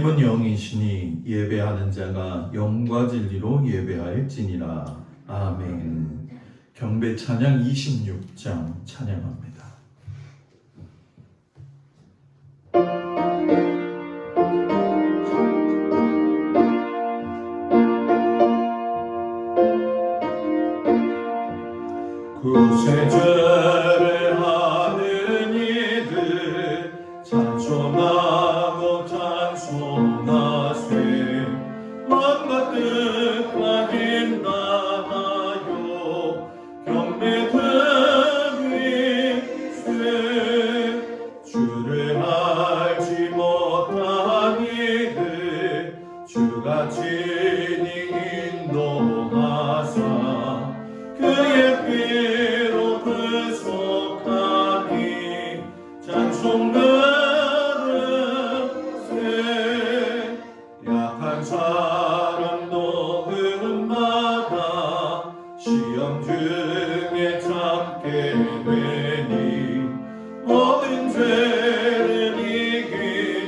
하나님은 영이시니 예배하는 자가 영과 진리로 예배할지니라. 아멘. 경배 찬양 26장 찬양합니다. 구세주를 하는 이들 찬송하고 찬송하세. 마음과 뜻과 힘 다하여 경배 드리세. 주를 알지 못한 이들 주가 친히 인도하사 그의 피로 구속하니 찬송 들으세. 약한 사람도 음마다 시험 중에 참게 되니 모든 죄를 이긴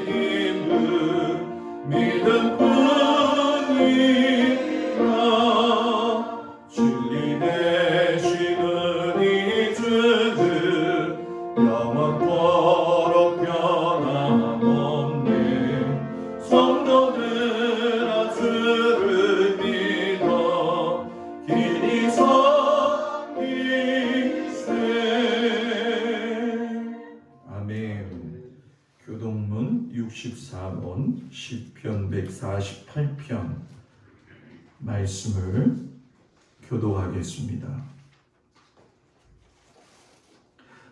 힘은 믿음뿐이라. 진리 되시는 이 주들 영원토록 변함없네. 성도들아 주를 믿어 길이 섬기세. 아멘. 교동문 64번 시편 148편 말씀을 교도하겠습니다.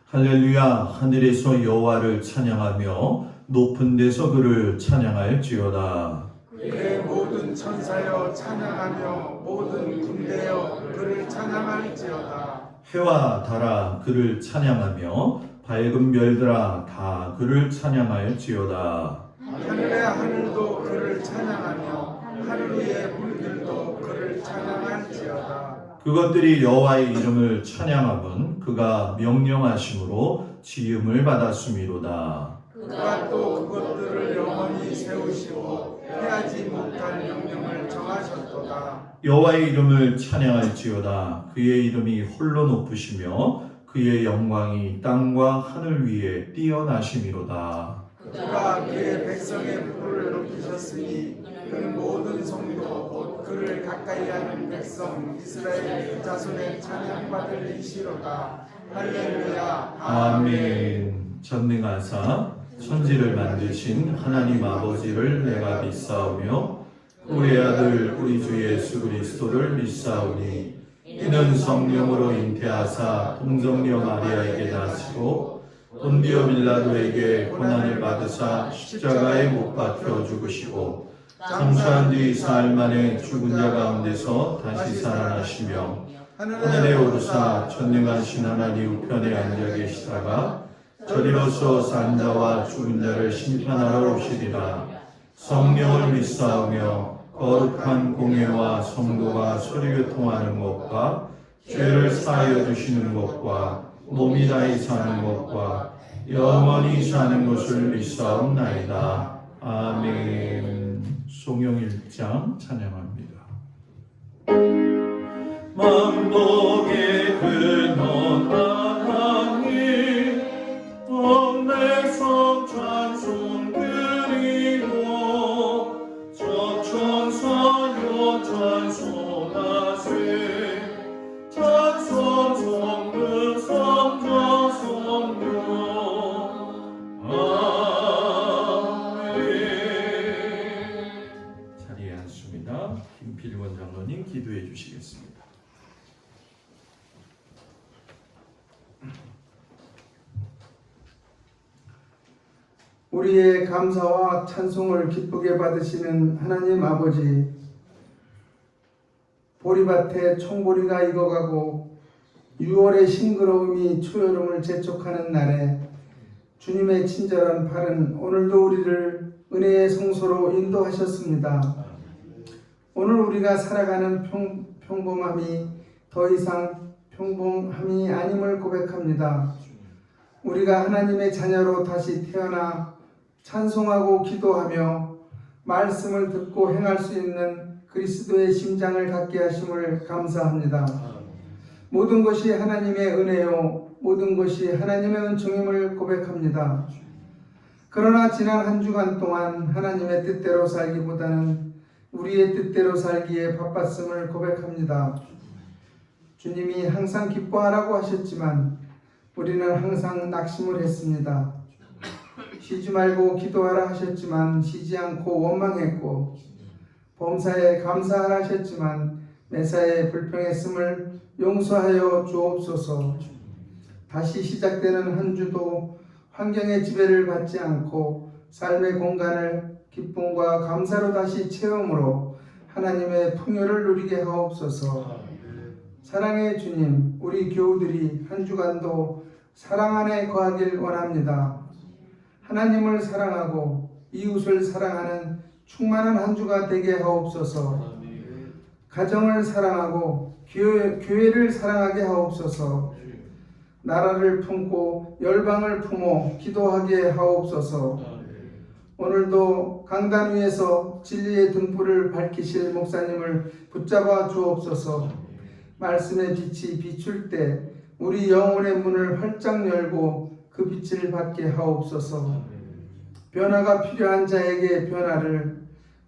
할렐루야. 하늘에서 여호와를 찬양하며 높은 데서 그를 찬양할지어다. 그의 모든 천사여 찬양하며 모든 군대여 그를 찬양할지어다. 해와 달아 그를 찬양하며 밝은 별들아 다 그를 찬양할지어다. 하늘의 하늘도 그를 찬양하며 하늘 위의 물들도 그를 찬양할지어다. 그것들이 여호와의 이름을 찬양함은 그가 명령하심으로 지음을 받았음이로다. 그가 또 그것들을 영원히 세우시고 해하지 못할 명령을 정하셨도다. 여호와의 이름을 찬양할지어다. 그의 이름이 홀로 높으시며 그의 영광이 땅과 하늘 위에 뛰어나심이로다. 그가 그의 백성의 부를 높이셨으니 그는 모든 성도 곧 그를 가까이하는 백성 이스라엘 자손의 찬양받을 이시로다. 할렐루야. 아멘. 전능하사 천지를 만드신 하나님 아버지를 내가 믿사오며 그의 아들 우리 주 예수 그리스도를 믿사오니 이는 성령으로 잉태하사 동정녀 마리아에게 나시고 본디오 빌라도에게 고난을 받으사 십자가에 못 박혀 죽으시고 장사한 뒤 사흘 만에 죽은 자 가운데서 다시 살아나시며 하늘에 오르사 전능하신 하나님 우편에 앉아 계시다가 저리로서 산 자와 죽은 자를 심판하러 오시리라. 성령을 믿사오며 거룩한 공예와 성도가 소리교통하는 것과 죄를 사하여 주시는 것과 몸이 다히 사는 것과 영원히 사는 것을 믿사옵나이다. 아멘. 송영 1장 찬양합니다. 만복의 근원 하나님 온 백성 찬송 드리고 저 천사여 찬송하세. 찬송 성부 성자 성령 아멘. 자리에 앉습니다. 김필원 장로님 기도해 주시겠습니다. 우리의 감사와 찬송을 기쁘게 받으시는 하나님 아버지, 보리밭에 총보리가 익어가고 6월의 싱그러움이 초여름을 재촉하는 날에 주님의 친절한 팔은 오늘도 우리를 은혜의 성소로 인도하셨습니다. 오늘 우리가 살아가는 평범함이 더 이상 평범함이 아님을 고백합니다. 우리가 하나님의 자녀로 다시 태어나 찬송하고 기도하며 말씀을 듣고 행할 수 있는 그리스도의 심장을 갖게 하심을 감사합니다. 모든 것이 하나님의 은혜요 모든 것이 하나님의 은총임을 고백합니다. 그러나 지난 한 주간 동안 하나님의 뜻대로 살기보다는 우리의 뜻대로 살기에 바빴음을 고백합니다. 주님이 항상 기뻐하라고 하셨지만 우리는 항상 낙심을 했습니다. 쉬지 말고 기도하라 하셨지만 쉬지 않고 원망했고, 범사에 감사하라 하셨지만 매사에 불평했음을 용서하여 주옵소서. 다시 시작되는 한 주도 환경의 지배를 받지 않고 삶의 공간을 기쁨과 감사로 다시 채움으로 하나님의 풍요를 누리게 하옵소서. 사랑의 주님, 우리 교우들이 한 주간도 사랑 안에 거하길 원합니다. 하나님을 사랑하고 이웃을 사랑하는 충만한 한 주가 되게 하옵소서. 가정을 사랑하고 교회를 사랑하게 하옵소서. 나라를 품고 열방을 품어 기도하게 하옵소서. 오늘도 강단 위에서 진리의 등불을 밝히실 목사님을 붙잡아 주옵소서. 말씀의 빛이 비출 때 우리 영혼의 문을 활짝 열고 그 빛을 받게 하옵소서. 변화가 필요한 자에게 변화를,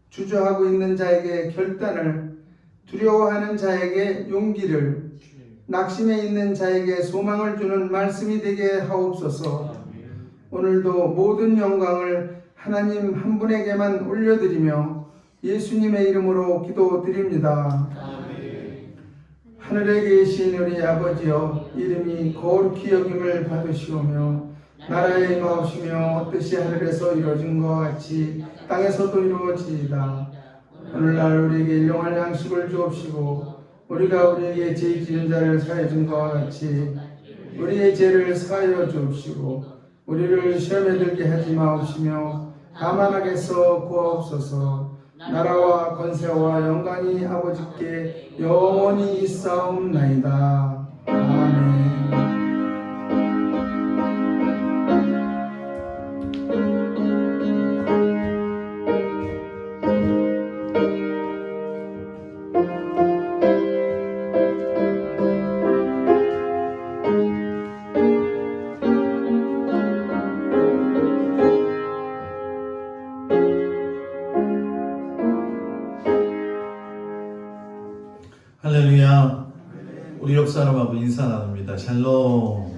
주저하고 있는 자에게 결단을, 두려워하는 자에게 용기를, 낙심해 있는 자에게 소망을 주는 말씀이 되게 하옵소서. 오늘도 모든 영광을 하나님 한 분에게만 올려드리며 예수님의 이름으로 기도드립니다. 하늘에 계신 우리 아버지여, 이름이 거룩히 여김을 받으시오며 나라에 임하옵시며 뜻이 하늘에서 이루어진 것 같이 땅에서도 이루어지이다. 오늘날 우리에게 일용할 양식을 주옵시고 우리가 우리에게 죄 지은 자를 사하여 준 것과 같이 우리의 죄를 사하여 주옵시고 우리를 시험에 들게 하지 마옵시며 다만 악에서 구하옵소서. 나라와 권세와 영광이 아버지께 영원히 있사옵나이다. 아멘. 할렐루야. 우리 옆 사람하고 인사 나눕니다. 샬롬.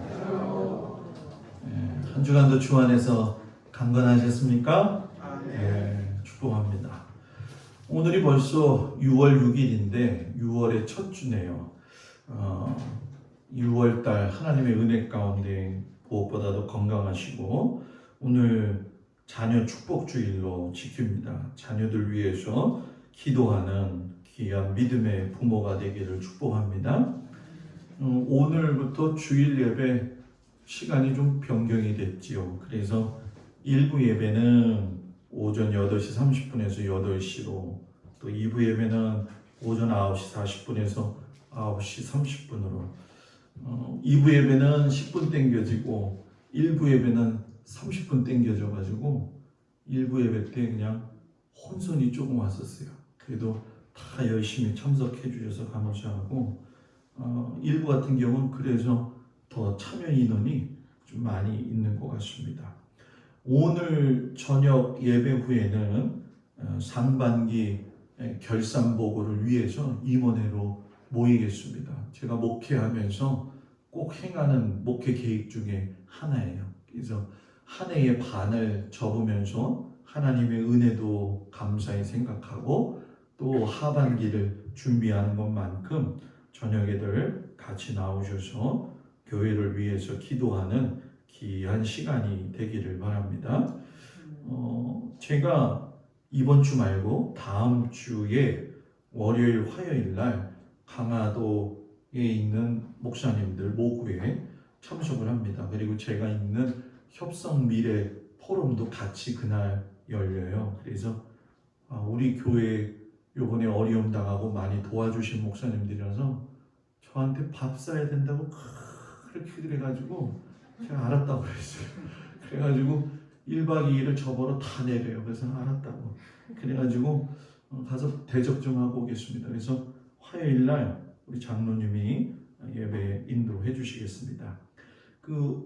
한 주간도 주 안에서 강건하셨습니까? 축복합니다. 오늘이 벌써 6월 6일인데 6월의 첫 주네요. 6월달 하나님의 은혜 가운데 무엇보다도 건강하시고 오늘 자녀 축복주일로 지킵니다. 자녀들 위해서 기도하는 귀한 믿음의 부모가 되기를 축복합니다. 오늘부터 주일 예배 시간이 좀 변경이 됐지요. 그래서 일부 예배는 오전 8시 30분에서 8시로, 또 2부 예배는 오전 9시 40분에서 9시 30분으로, 2부 예배는 10분 땡겨지고 1부 예배는 30분 땡겨져가지고 1부 예배 때 그냥 혼선이 조금 왔었어요. 그래도 다 열심히 참석해 주셔서 감사하고, 일부 같은 경우는 그래서 더 참여 인원이 좀 많이 있는 것 같습니다. 오늘 저녁 예배 후에는 상반기 결산보고를 위해서 임원회로 모이겠습니다. 제가 목회하면서 꼭 행하는 목회 계획 중에 하나예요. 그래서 한 해의 반을 접으면서 하나님의 은혜도 감사히 생각하고 또 하반기를 준비하는 것만큼 저녁에들 같이 나오셔서 교회를 위해서 기도하는 귀한 시간이 되기를 바랍니다. 제가 이번 주 말고 다음 주에 월요일, 화요일 날 강화도에 있는 목사님들 모구에 참석을 합니다. 그리고 제가 있는 협성미래 포럼도 같이 그날 열려요. 그래서 우리 교회 요번에 어려움 당하고 많이 도와주신 목사님들이라서 저한테 밥 사야 된다고 그렇게 그래가지고 제가 알았다고 그랬어요. 그래가지고 1박 2일을 저보러 다 내려요. 그래서 알았다고. 그래가지고 가서 대접 좀 하고 오겠습니다. 그래서 화요일 날 우리 장로님이 예배 인도해 주시겠습니다.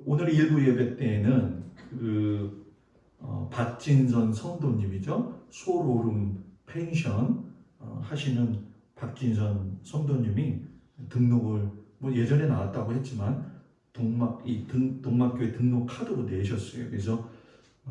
오늘 일부 예배 때에는 박진선 성도님이죠. 소로룸 펜션 하시는 박진선 성도님이 등록을 예전에 나왔다고 했지만 동막교회 등록 카드로 내셨어요. 그래서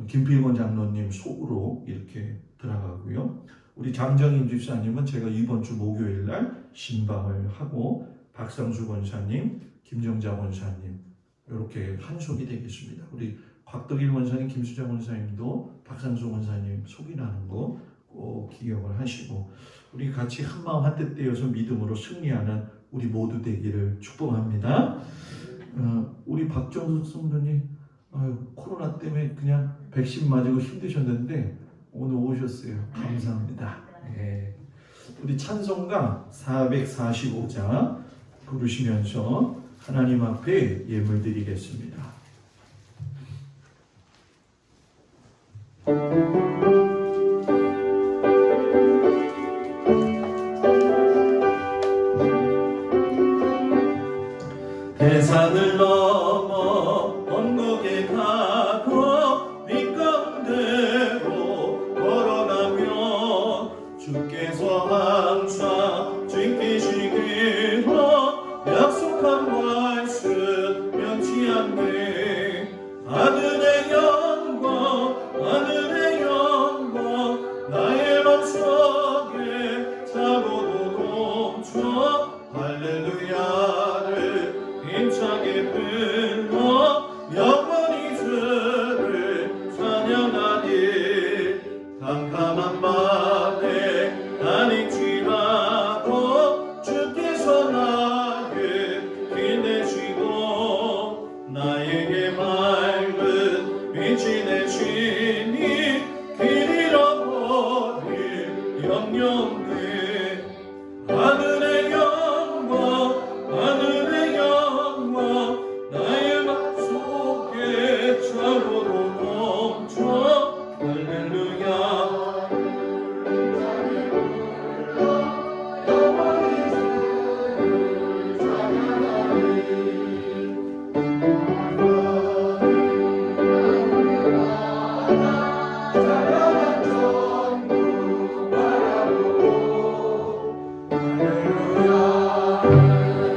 김필권 장로님 속으로 이렇게 들어가고요. 우리 장정임 집사님은 제가 이번 주 목요일 날 신방을 하고 박상수 권사님, 김정자 권사님 이렇게 한 속이 되겠습니다. 우리 곽덕일 권사님, 김수자 권사님도 박상수 권사님 속이라는 거 꼭 기억을 하시고 우리 같이 한마음 한뜻 되어서 믿음으로 승리하는 우리 모두 되기를 축복합니다. 우리 박정숙 성도님 코로나 때문에 그냥 백신 맞고 힘드셨는데 오늘 오셨어요. 감사합니다. 네. 우리 찬송가 445장 부르시면서 하나님 앞에 예물 드리겠습니다. 대산을 넘어 언덕에 가고 빛 가운데로 걸어가며 주께서 항상 지키시기로 약속한 말씀 변치 않네. 하늘의 영광 나의 맘속에 차고도 넘쳐 할렐루야를 힘차게 불러 영원히 주를 찬양하리. 캄캄한 밤에 다닐지라도 주께서 나를 빛내시고 나에게 맑은 빛이 되시니 길 잃어버릴 영영들 하늘의 영광 나의 맘속에 차고도 넘쳐 할렐루야.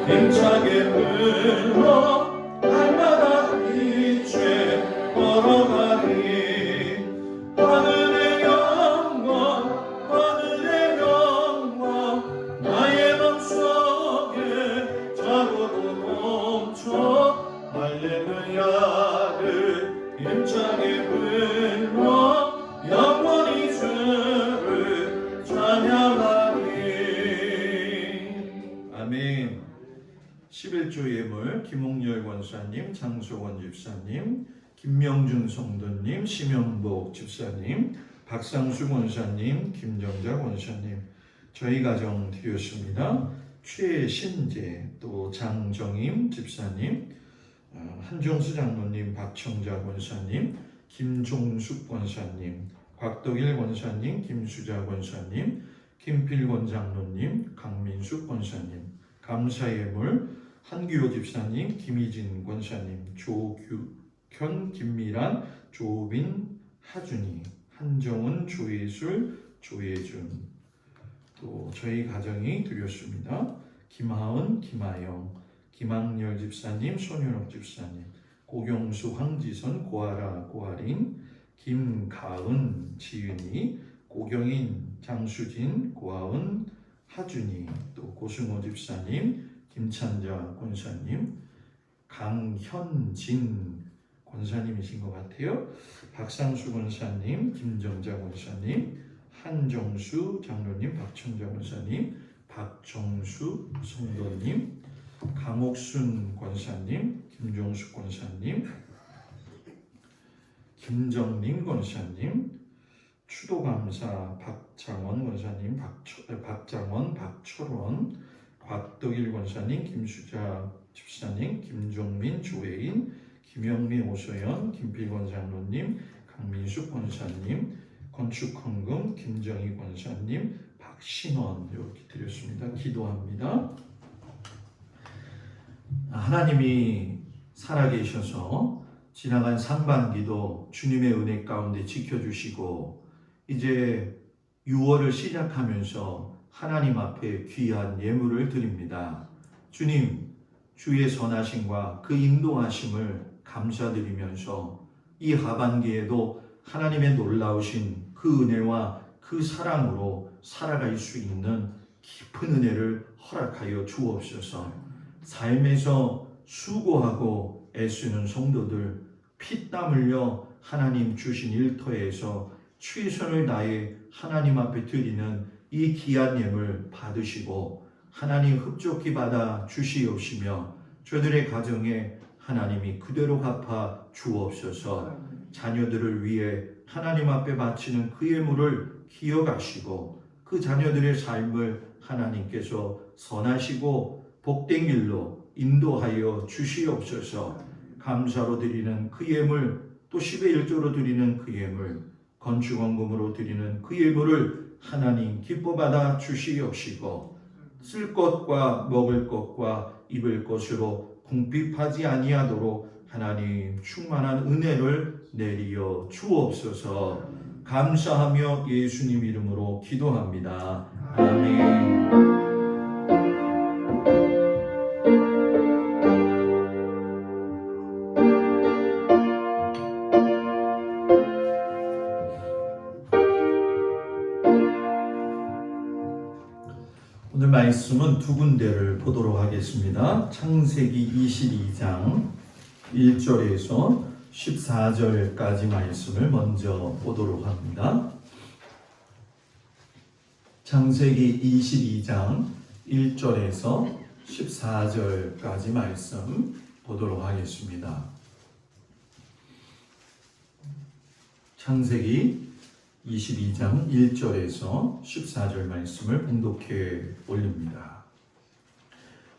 힘차게 불러 날마다 빛에 걸어가리. 하늘의 영광 나의 맘속에 차고도 넘쳐 할렐루야를 힘차게 불러 영원히 주를 찬양하리. 아멘. 11조 예물 김홍열 권사님, 장소원 집사님, 김명준 성도님, 심영복 집사님, 박상수 권사님, 김정자 권사님, 저희 가정 드렸습니다. 최신재, 또 장정임 집사님, 한정수 장로님, 박청자 권사님, 김종숙 권사님, 곽덕일 권사님, 김수자 권사님, 김필권 장로님, 강민숙 권사님, 감사예물 한규호 집사님, 김희진 권사님, 조규현, 김미란, 조빈, 하준이, 한정은, 조예술, 조예준, 또 저희 가정이 드렸습니다. 김하은, 김하영, 김학열 집사님, 손윤옥 집사님, 고경수, 황지선, 고아라, 고아린, 김가은, 지윤이, 고경인, 장수진, 고아은, 하준이, 또 고승호 집사님, 김찬자 권사님, 강현진 권사님이신 것 같아요. 박상수 권사님, 김정자 권사님, 한정수 장로님, 박청자 권사님, 박정수 성도님, 강옥순 권사님, 김종숙 권사님, 김정림 권사님, 추도감사 박장원 권사님, 박장원, 박철원, 곽덕일 권사님, 김수자 집사님, 김종민, 조혜인, 김영민, 오소연, 김필권 장로님, 강민숙 권사님, 건축헌금 김정희 권사님, 박신원 이렇게 드렸습니다. 기도합니다. 하나님이 살아계셔서 지나간 상반기도 주님의 은혜 가운데 지켜주시고 이제 6월을 시작하면서 하나님 앞에 귀한 예물을 드립니다. 주님, 주의 선하심과 그 인도하심을 감사드리면서 이 하반기에도 하나님의 놀라우신 그 은혜와 그 사랑으로 살아갈 수 있는 깊은 은혜를 허락하여 주옵소서. 삶에서 수고하고 애쓰는 성도들, 피땀 흘려 하나님 주신 일터에서 최선을 다해 하나님 앞에 드리는 이 귀한 예물 받으시고 하나님 흡족히 받아 주시옵시며 저들의 가정에 하나님이 그대로 갚아 주옵소서. 자녀들을 위해 하나님 앞에 바치는 그 예물을 기억하시고 그 자녀들의 삶을 하나님께서 선하시고 복된 길로 인도하여 주시옵소서. 감사로 드리는 그 예물, 또 10의 1조로 드리는 그 예물, 건축원금으로 드리는 그 예물을 하나님 기뻐 받아 주시옵시고 쓸 것과 먹을 것과 입을 것으로 궁핍하지 아니하도록 하나님 충만한 은혜를 내리어 주옵소서. 감사하며 예수님 이름으로 기도합니다. 아멘. 오늘 말씀은 두 군데를 보도록 하겠습니다. 창세기 22장 1절에서 14절까지 말씀을 먼저 보도록 합니다. 창세기 22장 1절에서 14절까지 말씀 보도록 하겠습니다. 창세기 22장 1절에서 14절 말씀을 봉독해 올립니다.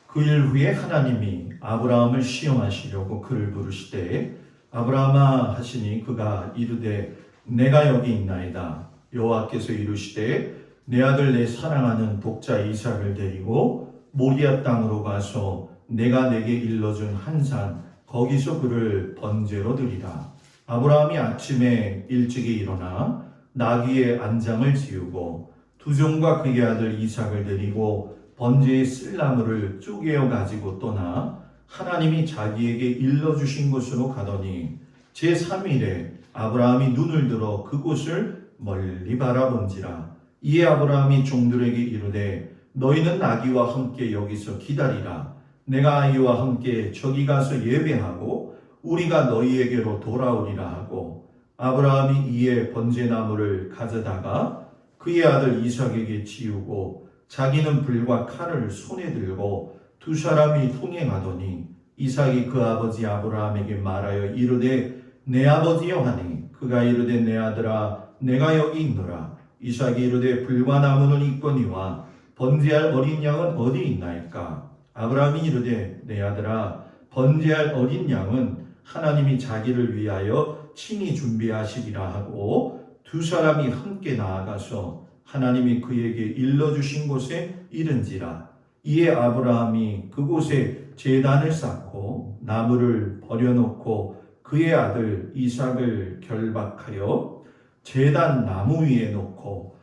그 일 후에 하나님이 아브라함을 시험하시려고 그를 부르시되 아브라함아 하시니 그가 이르되 내가 여기 있나이다. 여호와께서 이르시되 내 아들 내 사랑하는 독자 이삭을 데리고 모리아 땅으로 가서 내가 내게 일러준 한 산 거기서 그를 번제로 드리라. 아브라함이 아침에 일찍이 일어나 나귀의 안장을 지우고 두 종과 그의 아들 이삭을 데리고 번제의 쓸나무를 쪼개어 가지고 떠나 하나님이 자기에게 일러주신 곳으로 가더니 제3일에 아브라함이 눈을 들어 그곳을 멀리 바라본지라. 이에 아브라함이 종들에게 이르되 너희는 나귀와 함께 여기서 기다리라. 내가 아이와 함께 저기 가서 예배하고 우리가 너희에게로 돌아오리라 하고 아브라함이 이에 번제나무를 가져다가 그의 아들 이삭에게 지우고 자기는 불과 칼을 손에 들고 두 사람이 통행하더니 이삭이 그 아버지 아브라함에게 말하여 이르되 내 아버지여 하니 그가 이르되 내 아들아 내가 여기 있노라. 이삭이 이르되 불과 나무는 있거니와 번제할 어린 양은 어디 있나이까. 아브라함이 이르되 내 아들아 번제할 어린 양은 하나님이 자기를 위하여 친히 준비하시리라 하고 두 사람이 함께 나아가서 하나님이 그에게 일러주신 곳에 이른지라. 이에 아브라함이 그곳에 제단을 쌓고 나무를 버려놓고 그의 아들 이삭을 결박하여 제단 나무 위에 놓고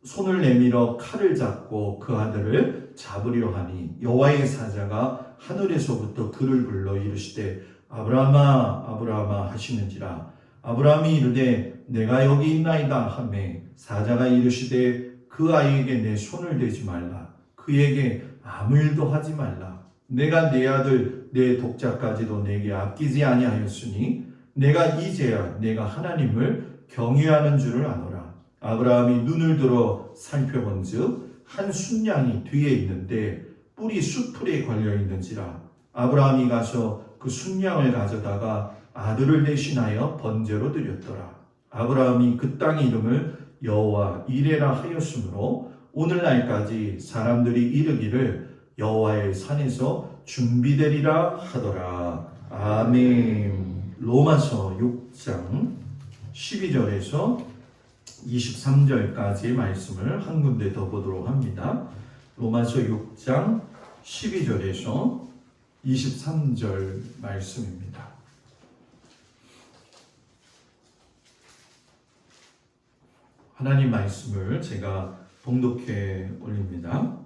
손을 내밀어 칼을 잡고 그 아들을 잡으려 하니 여호와의 사자가 하늘에서부터 그를 불러 이르시되 아브라함아 아브라함아 하시는지라. 아브라함이 이르되 내가 여기 있나이다 하매 사자가 이르시되 그 아이에게 내 손을 대지 말라. 그에게 아무 일도 하지 말라. 내가 내 아들 내 독자까지도 내게 아끼지 아니하였으니 내가 이제야 내가 하나님을 경외하는 줄을 아노라. 아브라함이 눈을 들어 살펴본즉 한 순양이 뒤에 있는데 뿔이 숫풀에 걸려 있는지라. 아브라함이 가서 그 순양을 가져다가 아들을 대신하여 번제로 드렸더라. 아브라함이 그 땅 이름을 여호와 이레라 하였으므로 오늘날까지 사람들이 이르기를 여호와의 산에서 준비되리라 하더라. 아멘. 로마서 6장 12절에서 23절까지의 말씀을 한 군데 더 보도록 합니다. 로마서 6장 12절에서 23절 말씀입니다. 하나님 말씀을 제가 봉독해 올립니다.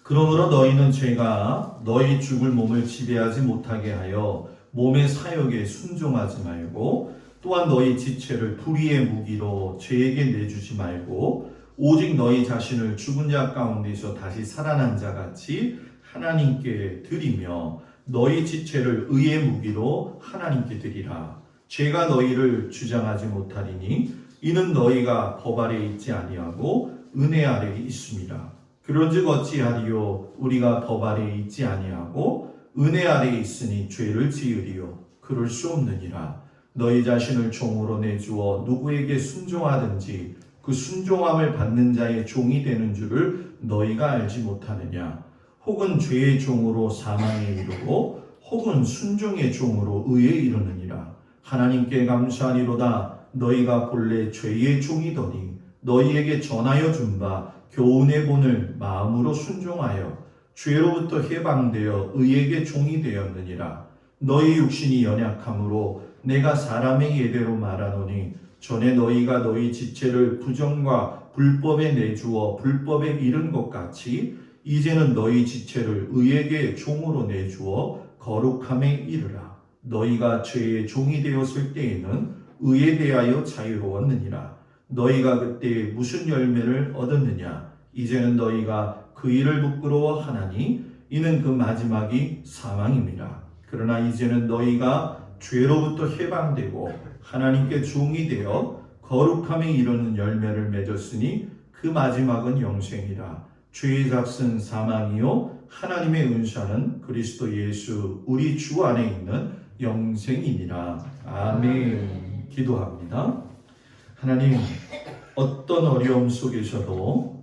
그러므로 너희는 죄가 너희 죽을 몸을 지배하지 못하게 하여 몸의 사역에 순종하지 말고, 또한 너희 지체를 불의의 무기로 죄에게 내주지 말고, 오직 너희 자신을 죽은 자 가운데서 다시 살아난 자 같이 하나님께 드리며 너희 지체를 의의 무기로 하나님께 드리라. 죄가 너희를 주장하지 못하리니 이는 너희가 법 아래 있지 아니하고 은혜 아래 있음이라. 그런즉 어찌하리요? 우리가 법 아래 있지 아니하고 은혜 아래 있으니 죄를 지으리요? 그럴 수 없느니라. 너희 자신을 종으로 내주어 누구에게 순종하든지 그 순종함을 받는 자의 종이 되는 줄을 너희가 알지 못하느냐? 혹은 죄의 종으로 사망에 이르고 혹은 순종의 종으로 의에 이르느니라. 하나님께 감사하리로다. 너희가 본래 죄의 종이더니 너희에게 전하여 준 바 교훈의 본을 마음으로 순종하여 죄로부터 해방되어 의에게 종이 되었느니라. 너희 육신이 연약함으로 내가 사람의 예대로 말하노니 전에 너희가 너희 지체를 부정과 불법에 내주어 불법에 이른 것 같이 이제는 너희 지체를 의에게 종으로 내주어 거룩함에 이르라. 너희가 죄의 종이 되었을 때에는 의에 대하여 자유로웠느니라. 너희가 그때 무슨 열매를 얻었느냐? 이제는 너희가 그 일을 부끄러워하나니 이는 그 마지막이 사망입니다. 그러나 이제는 너희가 죄로부터 해방되고 하나님께 종이 되어 거룩함에 이르는 열매를 맺었으니 그 마지막은 영생이라. 죄의 값은 사망이요 하나님의 은사는 그리스도 예수 우리 주 안에 있는 영생이니라. 아멘. 기도합니다. 하나님, 어떤 어려움 속에서도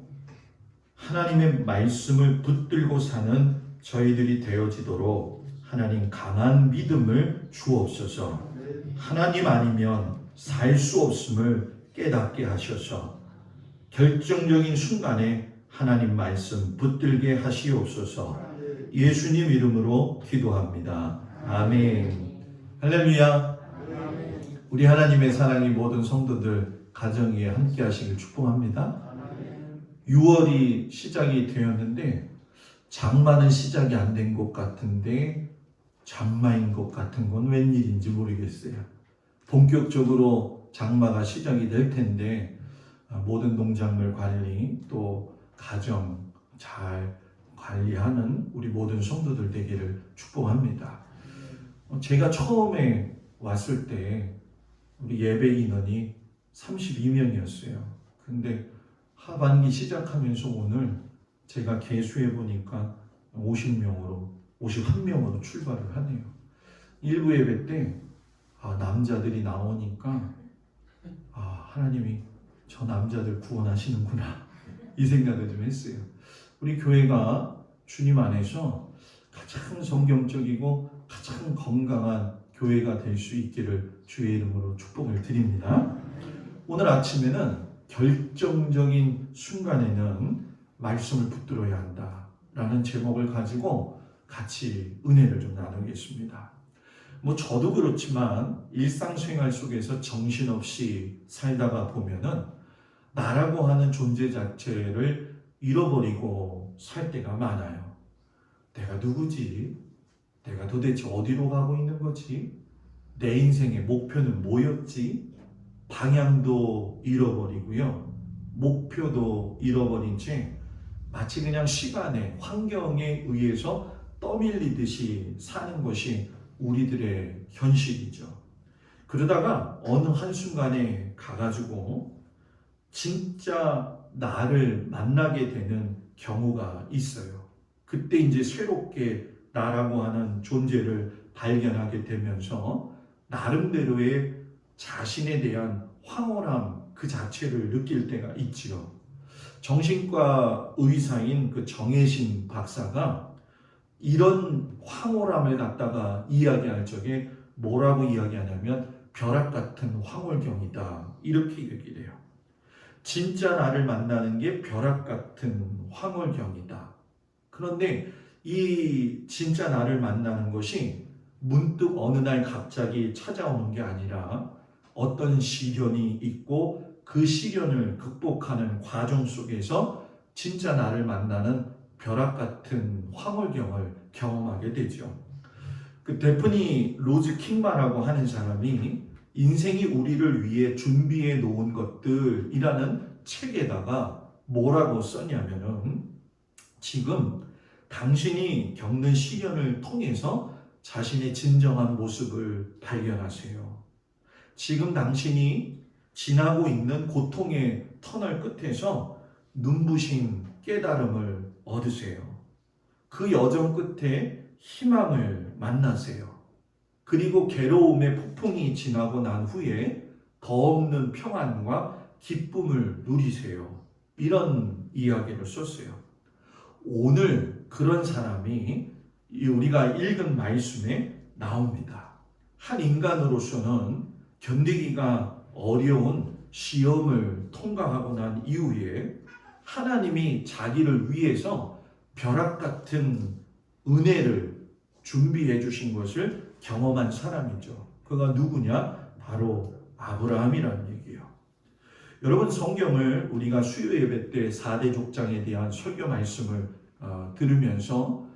하나님의 말씀을 붙들고 사는 저희들이 되어지도록 하나님 강한 믿음을 주옵소서. 하나님 아니면 살 수 없음을 깨닫게 하셔서 결정적인 순간에 하나님 말씀 붙들게 하시옵소서. 예수님 이름으로 기도합니다. 아멘. 할렐루야. 우리 하나님의 사랑이 모든 성도들 가정 위에 함께 하시길 축복합니다. 6월이 시작이 되었는데 장마는 시작이 안 된 것 같은데 장마인 것 같은 건 웬일인지 모르겠어요. 본격적으로 장마가 시작이 될 텐데 모든 농작물 관리 또 가정 잘 관리하는 우리 모든 성도들 되기를 축복합니다. 제가 처음에 왔을 때 우리 예배 인원이 32명이었어요. 근데 하반기 시작하면서 오늘 제가 계수해 보니까 51명으로 출발을 하네요. 일부 예배 때 남자들이 나오니까 하나님이 저 남자들 구원하시는구나 이 생각을 좀 했어요. 우리 교회가 주님 안에서 가장 성경적이고 가장 건강한 교회가 될 수 있기를 주의 이름으로 축복을 드립니다. 오늘 아침에는 결정적인 순간에는 말씀을 붙들어야 한다라는 제목을 가지고 같이 은혜를 좀 나누겠습니다. 저도 그렇지만 일상생활 속에서 정신없이 살다가 보면은 나라고 하는 존재 자체를 잃어버리고 살 때가 많아요. 내가 누구지? 내가 도대체 어디로 가고 있는 거지? 내 인생의 목표는 뭐였지? 방향도 잃어버리고요. 목표도 잃어버린 채 마치 그냥 시간에 환경에 의해서 떠밀리듯이 사는 것이 우리들의 현실이죠. 그러다가 어느 한순간에 가가지고 진짜 나를 만나게 되는 경우가 있어요. 그때 이제 새롭게 나라고 하는 존재를 발견하게 되면서 나름대로의 자신에 대한 황홀함 그 자체를 느낄 때가 있지요. 정신과 의사인 그 정혜신 박사가 이런 황홀함을 갖다가 이야기할 적에 뭐라고 이야기하냐면 벼락 같은 황홀경이다. 이렇게 얘기를 해요. 진짜 나를 만나는 게 벼락 같은 황홀경이다. 그런데 이 진짜 나를 만나는 것이 문득 어느 날 갑자기 찾아오는 게 아니라 어떤 시련이 있고 그 시련을 극복하는 과정 속에서 진짜 나를 만나는 벼락 같은 황홀경을 경험하게 되죠. 그 데프니 로즈 킹마라고 하는 사람이 인생이 우리를 위해 준비해 놓은 것들이라는 책에다가 뭐라고 썼냐면은 지금 당신이 겪는 시련을 통해서 자신의 진정한 모습을 발견하세요. 지금 당신이 지나고 있는 고통의 터널 끝에서 눈부신 깨달음을 얻으세요. 그 여정 끝에 희망을 만나세요. 그리고 괴로움의 폭풍이 지나고 난 후에 더 없는 평안과 기쁨을 누리세요. 이런 이야기를 썼어요. 오늘 그런 사람이 우리가 읽은 말씀에 나옵니다. 한 인간으로서는 견디기가 어려운 시험을 통과하고 난 이후에 하나님이 자기를 위해서 벼락 같은 은혜를 준비해 주신 것을 경험한 사람이죠. 그가 누구냐? 바로 아브라함이라는 얘기예요. 여러분, 성경을 우리가 수요 예배 때 4대 족장에 대한 설교 말씀을 들으면서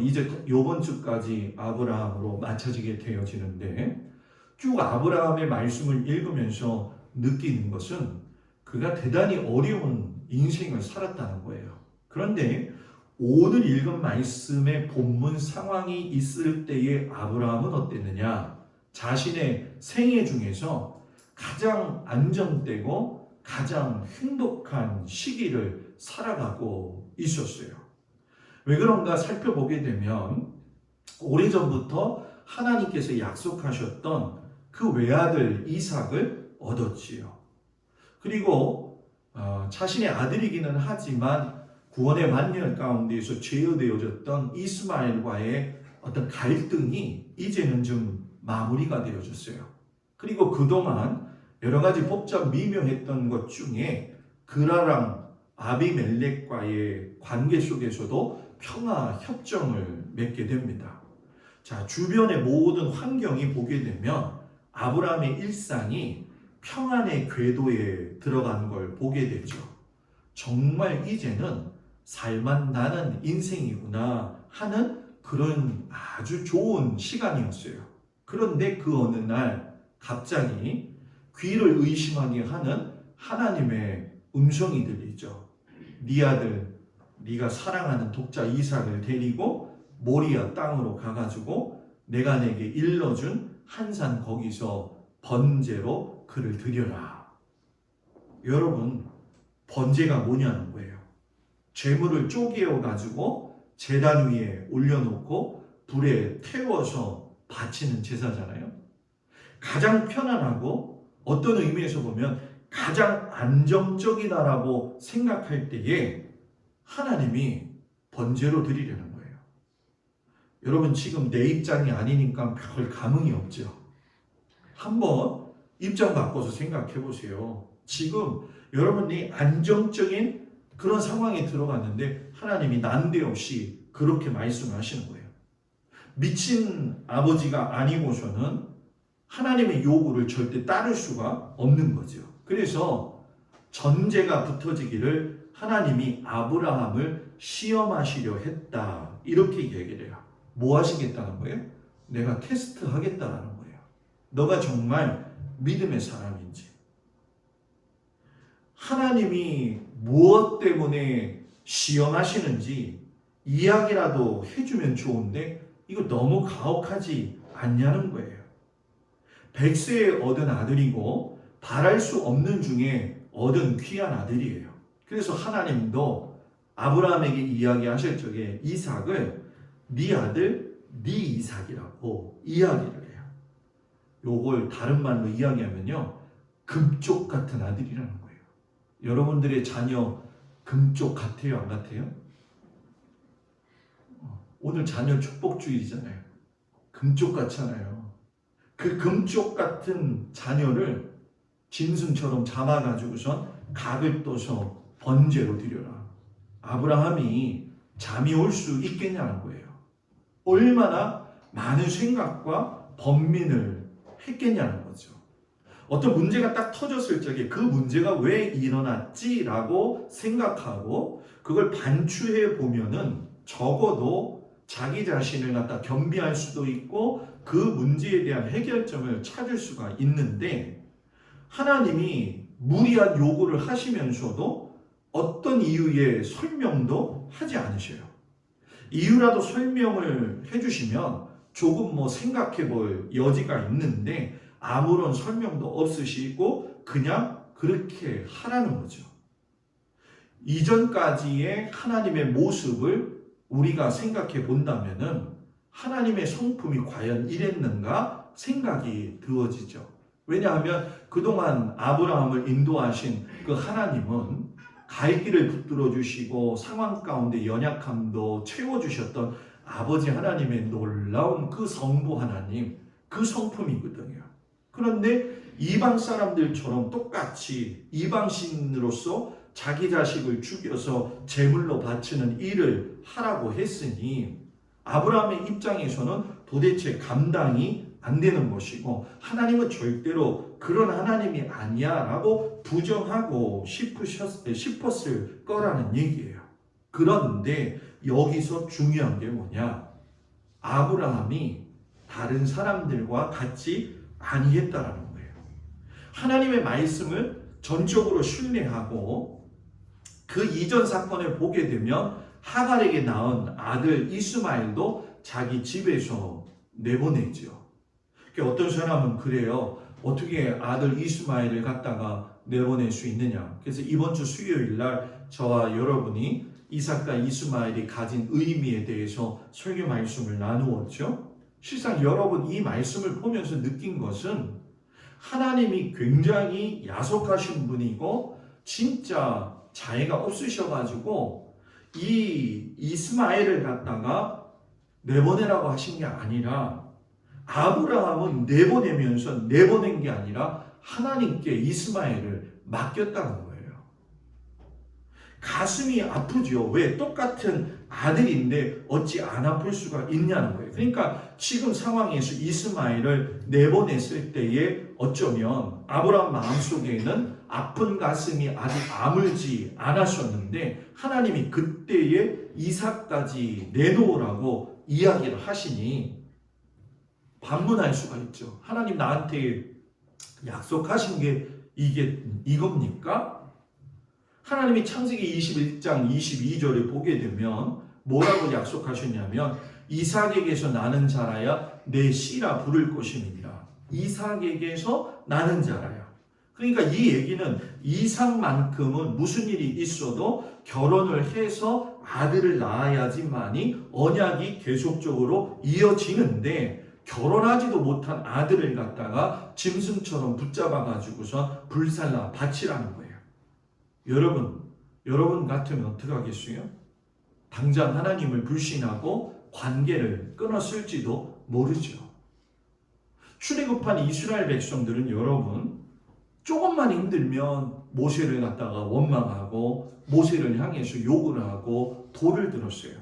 이제 이번 주까지 아브라함으로 맞춰지게 되어지는데 쭉 아브라함의 말씀을 읽으면서 느끼는 것은 그가 대단히 어려운 인생을 살았다는 거예요. 그런데 오늘 읽은 말씀의 본문 상황이 있을 때의 아브라함은 어땠느냐? 자신의 생애 중에서 가장 안정되고 가장 행복한 시기를 살아가고 있었어요. 왜 그런가 살펴보게 되면 오래전부터 하나님께서 약속하셨던 그 외아들 이삭을 얻었지요. 그리고 자신의 아들이기는 하지만 구원의 만년 가운데에서 제어되어졌던 이스마엘과의 어떤 갈등이 이제는 좀 마무리가 되어졌어요. 그리고 그동안 여러 가지 복잡 미묘했던 것 중에 그라랑 아비멜렉과의 관계 속에서도 평화 협정을 맺게 됩니다. 자, 주변의 모든 환경이 보게 되면 아브라함의 일상이 평안의 궤도에 들어간 걸 보게 되죠. 정말 이제는 살만 나는 인생이구나 하는 그런 아주 좋은 시간이었어요. 그런데 그 어느 날 갑자기 귀를 의심하게 하는 하나님의 음성이 들리죠. 네 아들, 네가 사랑하는 독자 이삭을 데리고 모리아 땅으로 가가지고 내가 내게 일러준 한 산 거기서 번제로 그를 드려라. 여러분, 번제가 뭐냐는 거예요. 재물을 쪼개어 가지고 제단 위에 올려놓고 불에 태워서 바치는 제사잖아요. 가장 편안하고 어떤 의미에서 보면 가장 안정적이다라고 생각할 때에 하나님이 번제로 드리려는 거예요. 여러분, 지금 내 입장이 아니니까 별 감흥이 없죠. 한번 입장 바꿔서 생각해 보세요. 지금 여러분이 안정적인 그런 상황에 들어갔는데 하나님이 난데없이 그렇게 말씀하시는 거예요. 미친 아버지가 아니고서는 하나님의 요구를 절대 따를 수가 없는 거죠. 그래서 전제가 붙어지기를 하나님이 아브라함을 시험하시려 했다. 이렇게 얘기를 해요. 뭐 하시겠다는 거예요? 내가 테스트 하겠다라는 거예요. 너가 정말 믿음의 사람인지. 하나님이 무엇 때문에 시험하시는지 이야기라도 해주면 좋은데 이거 너무 가혹하지 않냐는 거예요. 100세에 얻은 아들이고 바랄 수 없는 중에 얻은 귀한 아들이에요. 그래서 하나님도 아브라함에게 이야기하실 적에 이삭을 네 아들, 네 이삭이라고 이야기를 해요. 요걸 다른 말로 이야기하면요, 금쪽 같은 아들이라는 거예요. 여러분들의 자녀 금쪽 같아요, 안 같아요? 오늘 자녀 축복주일이잖아요. 금쪽 같잖아요. 그 금쪽 같은 자녀를 짐승처럼 잡아가지고선 각을 떠서 번제로 드려라. 아브라함이 잠이 올 수 있겠냐는 거예요. 얼마나 많은 생각과 번민을 했겠냐는 거죠. 어떤 문제가 딱 터졌을 적에 그 문제가 왜 일어났지라고 생각하고 그걸 반추해 보면은 적어도 자기 자신을 갖다 겸비할 수도 있고 그 문제에 대한 해결점을 찾을 수가 있는데, 하나님이 무리한 요구를 하시면서도 어떤 이유의 설명도 하지 않으셔요. 이유라도 설명을 해주시면 조금 생각해 볼 여지가 있는데 아무런 설명도 없으시고 그냥 그렇게 하라는 거죠. 이전까지의 하나님의 모습을 우리가 생각해 본다면은 하나님의 성품이 과연 이랬는가 생각이 되어지죠. 왜냐하면 그동안 아브라함을 인도하신 그 하나님은 갈 길을 붙들어 주시고 상황 가운데 연약함도 채워주셨던 아버지 하나님의 놀라운 그 성부 하나님, 그 성품이거든요. 그런데 이방 사람들처럼 똑같이 이방신으로서 자기 자식을 죽여서 제물로 바치는 일을 하라고 했으니 아브라함의 입장에서는 도대체 감당이 안 되는 것이고, 하나님은 절대로 그런 하나님이 아니야 라고 부정하고 싶었을 거라는 얘기예요. 그런데 여기서 중요한 게 뭐냐? 아브라함이 다른 사람들과 같이 아니했다라는 거예요. 하나님의 말씀을 전적으로 신뢰하고 그 이전 사건을 보게 되면 하갈에게 낳은 아들 이스마엘도 자기 집에서 내보내죠. 어떤 사람은 그래요. 어떻게 아들 이스마엘을 갖다가 내보낼 수 있느냐. 그래서 이번 주 수요일 날 저와 여러분이 이삭과 이스마엘이 가진 의미에 대해서 설교 말씀을 나누었죠. 실상 여러분 이 말씀을 보면서 느낀 것은 하나님이 굉장히 야속하신 분이고 진짜 자애가 없으셔가지고 이 이스마엘을 갖다가 내보내라고 하신 게 아니라 아브라함은 내보낸 게 아니라 하나님께 이스마엘을 맡겼다는 거예요. 가슴이 아프죠. 왜? 똑같은 아들인데 어찌 안 아플 수가 있냐는 거예요. 그러니까 지금 상황에서 이스마엘을 내보냈을 때에 어쩌면 아브라함 마음속에는 아픈 가슴이 아직 아물지 않았었는데 하나님이 그때에 이삭까지 내놓으라고 이야기를 하시니 반문할 수가 있죠. 하나님 나한테 약속하신 게 이겁니까? 하나님이 창세기 21장 22절을 보게 되면 뭐라고 약속하셨냐면 이삭에게서 나는 자라야 내 씨라 부를 것임이니라. 이삭에게서 나는 자라야. 그러니까 이 얘기는 이삭만큼은 무슨 일이 있어도 결혼을 해서 아들을 낳아야지만이 언약이 계속적으로 이어지는데 결혼하지도 못한 아들을 갖다가 짐승처럼 붙잡아 가지고서 불살라 바치라는 거예요. 여러분 같으면 어떻게 하겠어요? 당장 하나님을 불신하고 관계를 끊었을지도 모르죠. 출애굽한 이스라엘 백성들은 여러분 조금만 힘들면 모세를 갖다가 원망하고 모세를 향해서 욕을 하고 돌을 들었어요.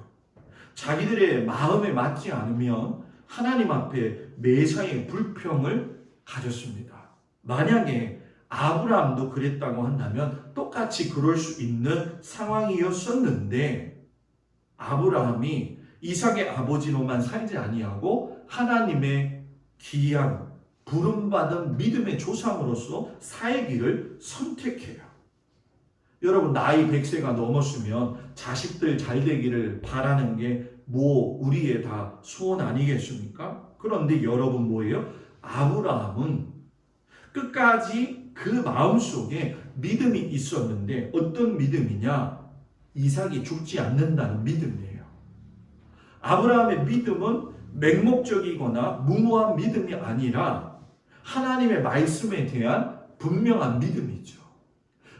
자기들의 마음에 맞지 않으면 하나님 앞에 매사에 불평을 가졌습니다. 만약에 아브라함도 그랬다고 한다면 똑같이 그럴 수 있는 상황이었었는데 아브라함이 이삭의 아버지로만 살지 아니하고 하나님의 귀한 부름받은 믿음의 조상으로서 살기를 선택해요. 여러분 나이 100세가 넘었으면 자식들 잘 되기를 바라는 게 우리의 다 소원 아니겠습니까? 그런데 여러분 뭐예요? 아브라함은 끝까지 그 마음속에 믿음이 있었는데 어떤 믿음이냐? 이삭이 죽지 않는다는 믿음이에요. 아브라함의 믿음은 맹목적이거나 무모한 믿음이 아니라 하나님의 말씀에 대한 분명한 믿음이죠.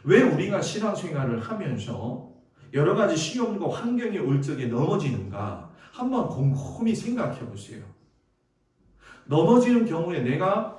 왜 우리가 신앙생활을 하면서 여러 가지 시험과 환경이 올 적에 넘어지는가 한번 곰곰이 생각해 보세요. 넘어지는 경우에 내가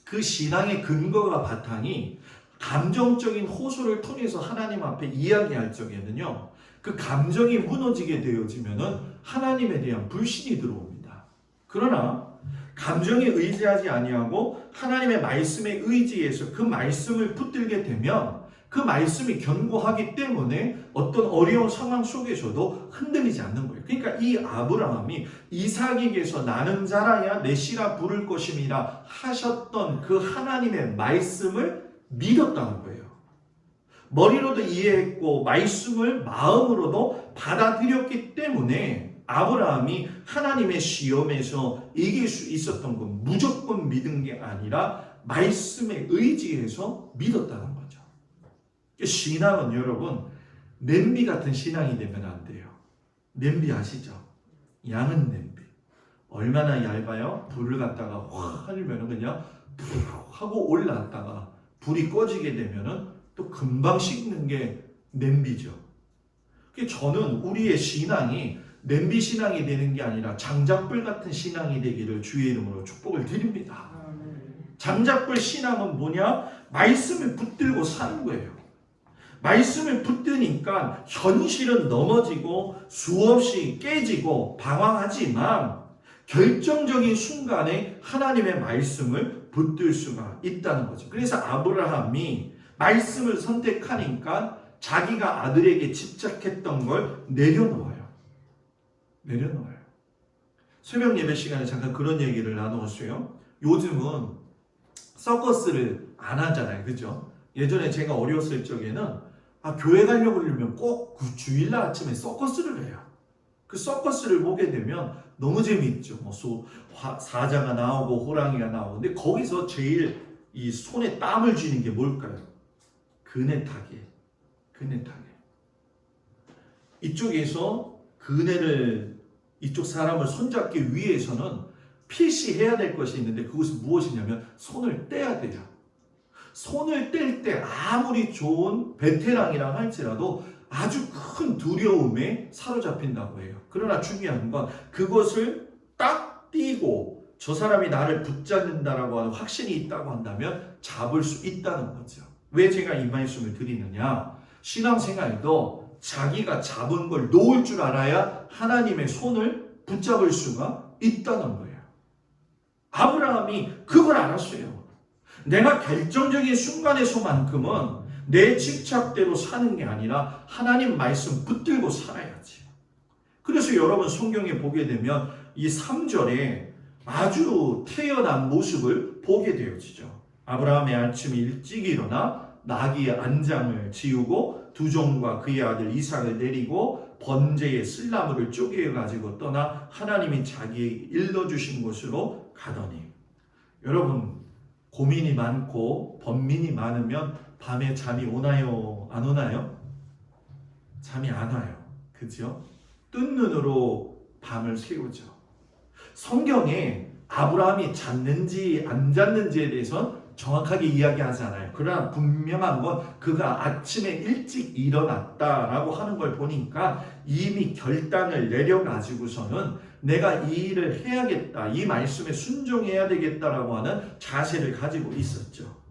그 신앙의 근거가 바탕이 감정적인 호소를 통해서 하나님 앞에 이야기할 적에는요, 그 감정이 무너지게 되어지면은 하나님에 대한 불신이 들어옵니다. 그러나 감정에 의지하지 아니하고 하나님의 말씀에 의지해서 그 말씀을 붙들게 되면 그 말씀이 견고하기 때문에 어떤 어려운 상황 속에서도 흔들리지 않는 거예요. 그러니까 이 아브라함이 이삭에게서 나는 자라야 내 씨라 부를 것임이라 하셨던 그 하나님의 말씀을 믿었다는 거예요. 머리로도 이해했고 말씀을 마음으로도 받아들였기 때문에 아브라함이 하나님의 시험에서 이길 수 있었던 건 무조건 믿은 게 아니라 말씀에 의지해서 믿었다는 거죠. 신앙은 여러분 냄비 같은 신앙이 되면 안 돼요. 냄비 아시죠? 양은 냄비. 얼마나 얇아요? 불을 갖다가 확 하면 그냥 푹 하고 올라왔다가 불이 꺼지게 되면은 또 금방 식는 게 냄비죠. 저는 우리의 신앙이 냄비 신앙이 되는 게 아니라 장작불 같은 신앙이 되기를 주의 이름으로 축복을 드립니다. 장작불 신앙은 뭐냐? 말씀을 붙들고 사는 거예요. 말씀을 붙드니까 현실은 넘어지고 수없이 깨지고 방황하지만 결정적인 순간에 하나님의 말씀을 붙들 수가 있다는 거죠. 그래서 아브라함이 말씀을 선택하니까 자기가 아들에게 집착했던 걸 내려놓아요. 내려놓아요. 새벽 예배 시간에 잠깐 그런 얘기를 나누었어요. 요즘은 서커스를 안 하잖아요. 그죠? 예전에 제가 어렸을 적에는 교회 가려고 그러면 꼭 그 주일날 아침에 서커스를 해요. 그 서커스를 보게 되면 너무 재미있죠. 사자가 나오고 호랑이가 나오고. 근데 거기서 제일 이 손에 땀을 쥐는 게 뭘까요? 그네 타기. 그네 타기. 이쪽에서 그네를 이쪽 사람을 손잡기 위해서는 필시해야 될 것이 있는데 그것은 무엇이냐면 손을 떼야 돼요. 손을 뗄 때 아무리 좋은 베테랑이라 할지라도 아주 큰 두려움에 사로잡힌다고 해요. 그러나 중요한 건 그것을 딱 띄고 저 사람이 나를 붙잡는다라고 하는 확신이 있다고 한다면 잡을 수 있다는 거죠. 왜 제가 이 말씀을 드리느냐? 신앙생활도 자기가 잡은 걸 놓을 줄 알아야 하나님의 손을 붙잡을 수가 있다는 거예요. 아브라함이 그걸 알았어요. 내가 결정적인 순간에서만큼은 내 집착대로 사는 게 아니라 하나님 말씀 붙들고 살아야지. 그래서 여러분 성경에 보게 되면 이 3절에 아주 태연한 모습을 보게 되어지죠. 아브라함의 아침에 일찍 일어나 나귀의 안장을 지우고 두 종과 그의 아들 이삭을 내리고 번제의 쓸나무를 쪼개어 가지고 떠나 하나님이 자기에게 일러주신 곳으로 가더니, 여러분 고민이 많고 번민이 많으면 밤에 잠이 오나요? 안 오나요? 잠이 안 와요. 그죠? 뜬 눈으로 밤을 새우죠. 성경에 아브라함이 잤는지 안 잤는지에 대해서는 정확하게 이야기하잖아요. 그러나 분명한 건 그가 아침에 일찍 일어났다라고 하는 걸 보니까 이미 결단을 내려가지고서는 내가 이 일을 해야겠다, 이 말씀에 순종해야 되겠다라고 하는 자세를 가지고 있었죠.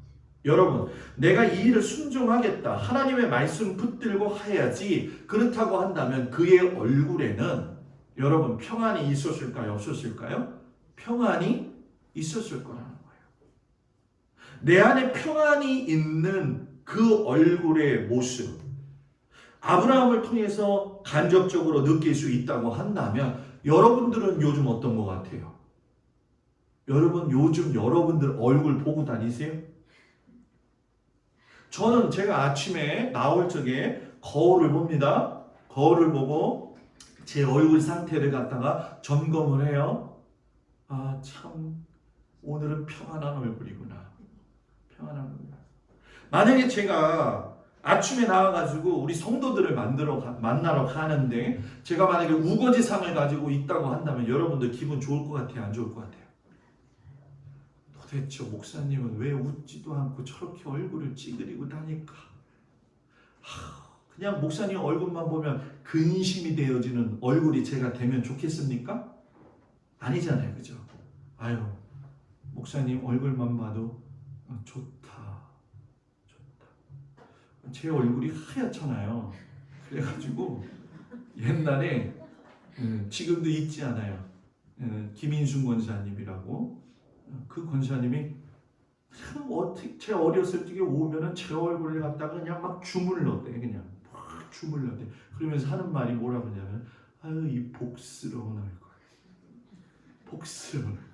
여러분, 내가 이 일을 순종하겠다, 하나님의 말씀 붙들고 해야지, 그렇다고 한다면 그의 얼굴에는 여러분 평안이 있었을까요? 없었을까요? 평안이 있었을 거라는 거예요. 내 안에 평안이 있는 그 얼굴의 모습, 아브라함을 통해서 간접적으로 느낄 수 있다고 한다면 여러분들은 요즘 어떤 것 같아요? 여러분 요즘 여러분들 얼굴 보고 다니세요? 저는 제가 아침에 나올 적에 거울을 봅니다. 거울을 보고 제 얼굴 상태를 갖다가 점검을 해요. 아, 참 오늘은 평안한 얼굴이구나. 평안한 얼굴. 만약에 제가 아침에 나와가지고 우리 성도들을 만나러 가는데 제가 만약에 우거지상을 가지고 있다고 한다면 여러분들 기분 좋을 것 같아요? 안 좋을 것 같아요? 도대체 목사님은 왜 웃지도 않고 저렇게 얼굴을 찌그리고 다닐까? 그냥 목사님 얼굴만 보면 근심이 되어지는 얼굴이 제가 되면 좋겠습니까? 아니잖아요. 그죠? 아유, 목사님 얼굴만 봐도 좋다. 제 얼굴이 하얗잖아요. 그래가지고 옛날에 지금도 잊지 않아요. 김인순 권사님이라고 그 권사님이 어떻게 제 어렸을 적에 오면은 제 얼굴을 갖다가 그냥 막 주물렀대. 그냥 막 주물렀대. 그러면서 하는 말이 뭐라 그러냐면 아유 이 복스러운 얼굴. 복스러운 얼굴.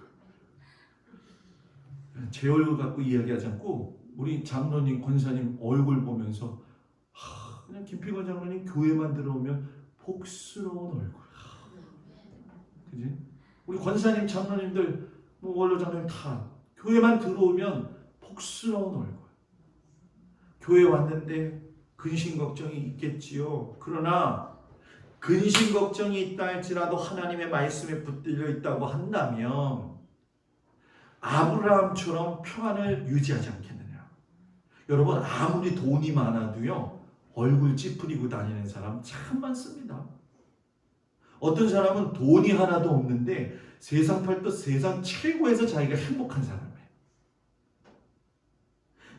제 얼굴 갖고 이야기하지 않고 우리 장로님 권사님 얼굴 보면서 그냥 김필건 장로님 교회만 들어오면 복스러운 얼굴. 그지? 우리 권사님 장로님들 뭐 원로 장로님 다 교회만 들어오면 복스러운 얼굴. 교회 왔는데 근심 걱정이 있겠지요. 그러나 근심 걱정이 있다 할지라도 하나님의 말씀에 붙들려 있다고 한다면 아브라함처럼 평안을 유지하지 않겠느냐. 여러분 아무리 돈이 많아도요 얼굴 찌푸리고 다니는 사람 참 많습니다. 어떤 사람은 돈이 하나도 없는데 세상 팔도 세상 최고에서 자기가 행복한 사람이에요.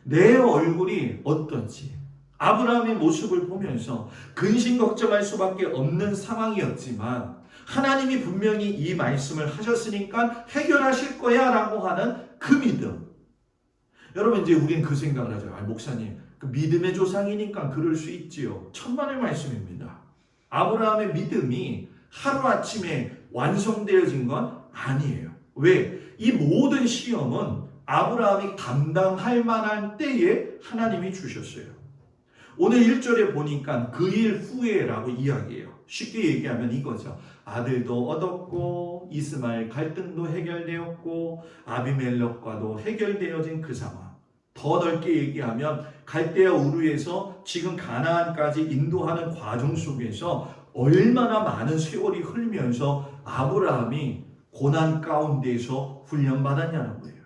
내 얼굴이 어떤지 아브라함의 모습을 보면서 근심 걱정할 수밖에 없는 상황이었지만 하나님이 분명히 이 말씀을 하셨으니까 해결하실 거야 라고 하는 그 믿음. 여러분 이제 우리는 그 생각을 하죠. 목사님 그 믿음의 조상이니까 그럴 수 있지요. 천만의 말씀입니다. 아브라함의 믿음이 하루아침에 완성되어진 건 아니에요. 왜? 이 모든 시험은 아브라함이 감당할 만한 때에 하나님이 주셨어요. 오늘 1절에 보니까 그 일 후에라고 이야기해요. 쉽게 얘기하면 이거죠. 아들도 얻었고 이스마엘 갈등도 해결되었고 아비멜렉과도 해결되어진 그 상황. 더 넓게 얘기하면 갈대아 우르에서 지금 가나안까지 인도하는 과정 속에서 얼마나 많은 세월이 흘리면서 아브라함이 고난 가운데에서 훈련받았냐는 거예요.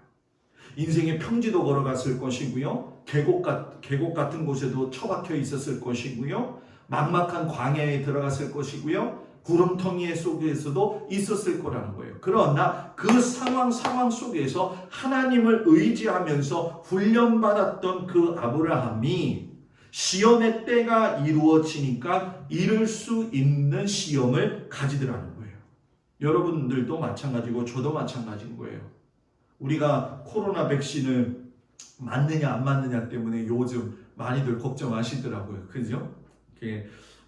인생의 평지도 걸어갔을 것이고요. 계곡 같은 곳에도 처박혀 있었을 것이고요. 막막한 광야에 들어갔을 것이고요. 구름텅이 속에서도 있었을 거라는 거예요. 그러나 그 상황 속에서 하나님을 의지하면서 훈련받았던 그 아브라함이 시험의 때가 이루어지니까 이룰 수 있는 시험을 가지더라는 거예요. 여러분들도 마찬가지고 저도 마찬가지인 거예요. 우리가 코로나 백신을 맞느냐 안 맞느냐 때문에 요즘 많이들 걱정하시더라고요. 그죠? 이렇게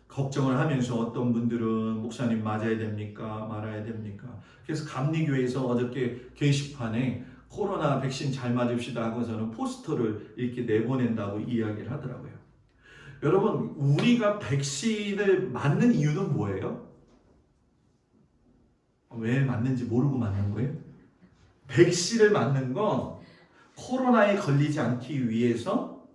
걱정을 하면서 어떤 분들은 목사님 맞아야 됩니까? 말아야 됩니까? 그래서 감리교회에서 어저께 게시판에 코로나 백신 잘 맞읍시다 하고서는 포스터를 이렇게 내보낸다고 이야기를 하더라고요. 여러분 우리가 백신을 맞는 이유는 뭐예요? 왜 맞는지 모르고 맞는 거예요? 백신을 맞는 건 코로나에 걸리지 않기 위해서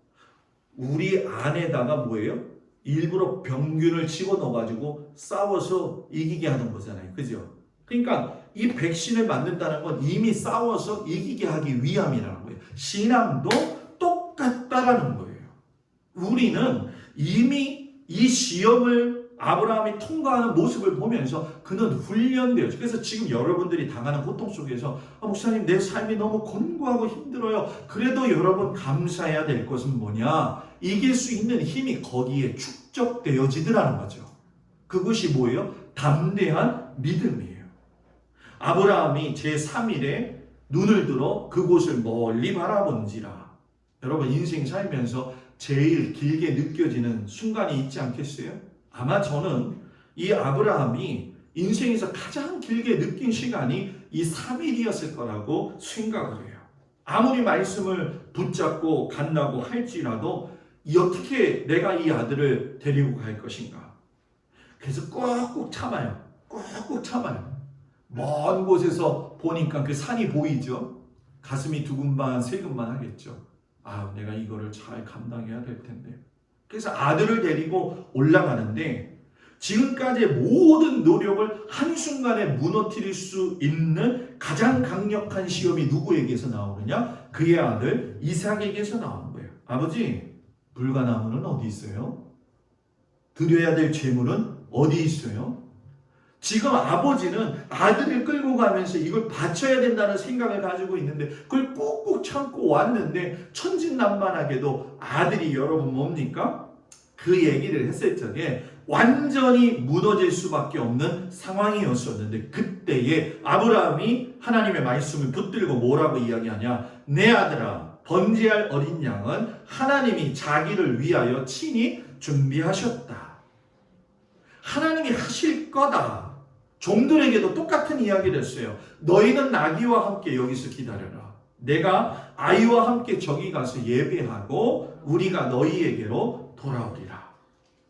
우리 안에다가 뭐예요? 일부러 병균을 집어넣어가지고 싸워서 이기게 하는 거잖아요. 그죠? 그러니까 이 백신을 맞는다는 건 이미 싸워서 이기게 하기 위함이라는 거예요. 신앙도 똑같다라는 거예요. 우리는 이미 이 시험을 아브라함이 통과하는 모습을 보면서 그는 훈련되었죠. 그래서 지금 여러분들이 당하는 고통 속에서 목사님 내 삶이 너무 곤고하고 힘들어요. 그래도 여러분 감사해야 될 것은 뭐냐? 이길 수 있는 힘이 거기에 축적되어지더라는 거죠. 그것이 뭐예요? 담대한 믿음이에요. 아브라함이 제3일에 눈을 들어 그곳을 멀리 바라본지라. 여러분 인생 살면서 제일 길게 느껴지는 순간이 있지 않겠어요? 아마 저는 이 아브라함이 인생에서 가장 길게 느낀 시간이 이 3일이었을 거라고 생각을 해요. 아무리 말씀을 붙잡고 간다고 할지라도 어떻게 내가 이 아들을 데리고 갈 것인가. 그래서 꾹꾹 참아요. 꾹꾹 참아요. 먼 곳에서 보니까 그 산이 보이죠. 가슴이 두근반 세근반 하겠죠. 내가 이거를 잘 감당해야 될 텐데. 그래서 아들을 데리고 올라가는데 지금까지의 모든 노력을 한순간에 무너뜨릴 수 있는 가장 강력한 시험이 누구에게서 나오느냐? 그의 아들 이삭에게서 나오는 거예요. 아버지, 불가나무는 어디 있어요? 드려야 될 재물은 어디 있어요? 지금 아버지는 아들을 끌고 가면서 이걸 바쳐야 된다는 생각을 가지고 있는데 그걸 꾹꾹 참고 왔는데 천진난만하게도 아들이 여러분 뭡니까? 그 얘기를 했을 적에 완전히 무너질 수밖에 없는 상황이었었는데 그때에 아브라함이 하나님의 말씀을 붙들고 뭐라고 이야기하냐? 내 아들아, 번제할 어린 양은 하나님이 자기를 위하여 친히 준비하셨다. 하나님이 하실 거다. 종들에게도 똑같은 이야기를 했어요. 너희는 나귀와 함께 여기서 기다려라. 내가 아이와 함께 저기 가서 예배하고 우리가 너희에게로 돌아오리라.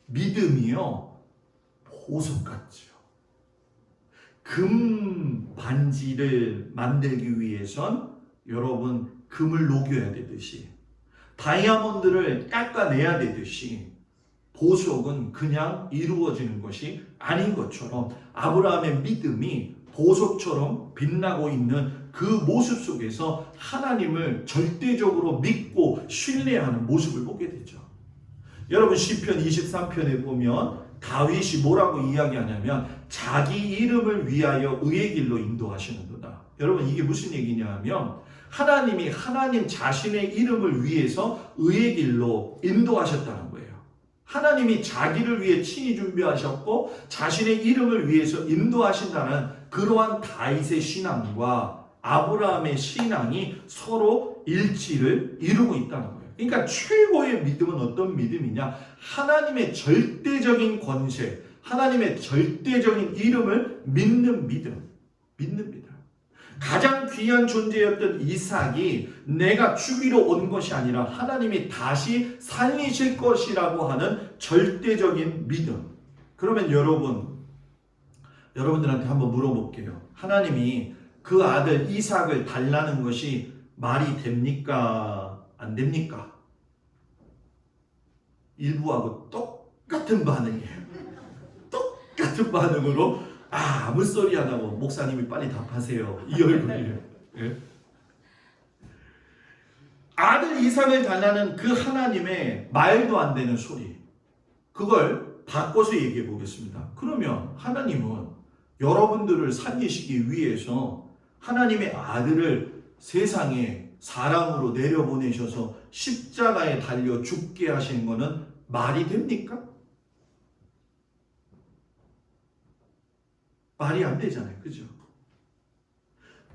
믿음이요, 보석 같죠. 금 반지를 만들기 위해선 여러분 금을 녹여야 되듯이 다이아몬드를 깎아내야 되듯이 보석은 그냥 이루어지는 것이 아닌 것처럼 아브라함의 믿음이 보석처럼 빛나고 있는 그 모습 속에서 하나님을 절대적으로 믿고 신뢰하는 모습을 보게 되죠. 여러분 시편 23편에 보면 다윗이 뭐라고 이야기하냐면 자기 이름을 위하여 의의 길로 인도하시는도다. 여러분 이게 무슨 얘기냐 하면 하나님이 하나님 자신의 이름을 위해서 의의 길로 인도하셨다는 거예요. 하나님이 자기를 위해 친히 준비하셨고 자신의 이름을 위해서 인도하신다는 그러한 다윗의 신앙과 아브라함의 신앙이 서로 일치를 이루고 있다는 거예요. 그러니까 최고의 믿음은 어떤 믿음이냐? 하나님의 절대적인 권세, 하나님의 절대적인 이름을 믿는 믿음. 가장 귀한 존재였던 이삭이 내가 죽이러 온 것이 아니라 하나님이 다시 살리실 것이라고 하는 절대적인 믿음. 그러면 여러분들한테 한번 물어볼게요. 하나님이 그 아들 이삭을 달라는 것이 말이 됩니까? 안 됩니까? 일부하고 똑같은 반응이에요. 똑같은 반응으로 아무 소리 안 하고 목사님이 빨리 답하세요. 이 얼굴이에요. 예? 아들 이삭을 달라는 그 하나님의 말도 안 되는 소리, 그걸 바꿔서 얘기해 보겠습니다. 그러면 하나님은 여러분들을 살리시기 위해서 하나님의 아들을 세상에 사람으로 내려보내셔서 십자가에 달려 죽게 하신 것은 말이 됩니까? 말이 안 되잖아요. 그죠?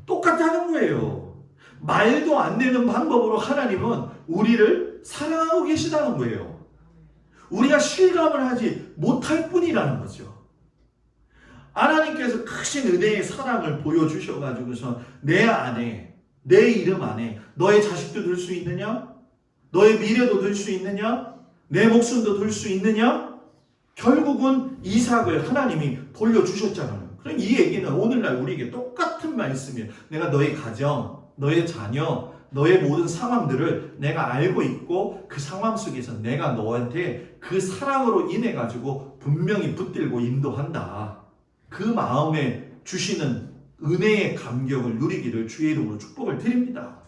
똑같다는 거예요. 말도 안 되는 방법으로 하나님은 우리를 사랑하고 계시다는 거예요. 우리가 실감을 하지 못할 뿐이라는 거죠. 하나님께서 크신 은혜의 사랑을 보여주셔가지고서 내 안에, 내 이름 안에 너의 자식도 둘 수 있느냐? 너의 미래도 둘 수 있느냐? 내 목숨도 둘 수 있느냐? 결국은 이삭을 하나님이 돌려주셨잖아요. 그럼 이 얘기는 오늘날 우리에게 똑같은 말씀이에요. 내가 너의 가정, 너의 자녀, 너의 모든 상황들을 내가 알고 있고 그 상황 속에서 내가 너한테 그 사랑으로 인해 가지고 분명히 붙들고 인도한다. 그 마음에 주시는 은혜의 감격을 누리기를 주의 이름으로 축복을 드립니다.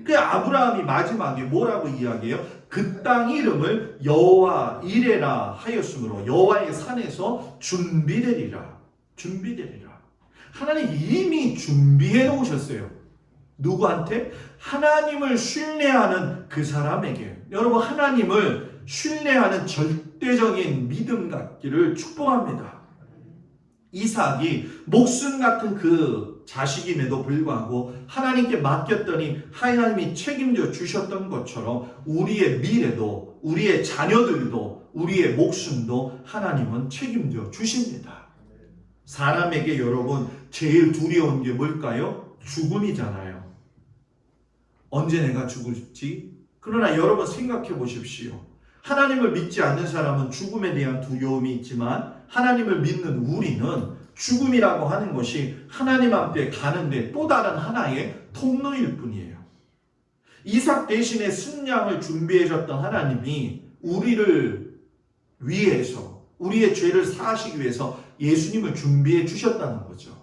그 아브라함이 마지막에 뭐라고 이야기해요? 그 땅 이름을 여호와 이레라 하였으므로 여호와의 산에서 준비되리라. 하나님 이미 준비해 놓으셨어요. 누구한테? 하나님을 신뢰하는 그 사람에게. 여러분 하나님을 신뢰하는 절대적인 믿음 갖기를 축복합니다. 이삭이 목숨 같은 그 자식임에도 불구하고 하나님께 맡겼더니 하나님이 책임져 주셨던 것처럼 우리의 미래도, 우리의 자녀들도, 우리의 목숨도 하나님은 책임져 주십니다. 사람에게 여러분 제일 두려운 게 뭘까요? 죽음이잖아요. 언제 내가 죽을지? 그러나 여러분 생각해 보십시오. 하나님을 믿지 않는 사람은 죽음에 대한 두려움이 있지만 하나님을 믿는 우리는 죽음이라고 하는 것이 하나님 앞에 가는데 또 다른 하나의 통로일 뿐이에요. 이삭 대신에 순양을 준비해 줬던 하나님이 우리를 위해서, 우리의 죄를 사하시기 위해서 예수님을 준비해 주셨다는 거죠.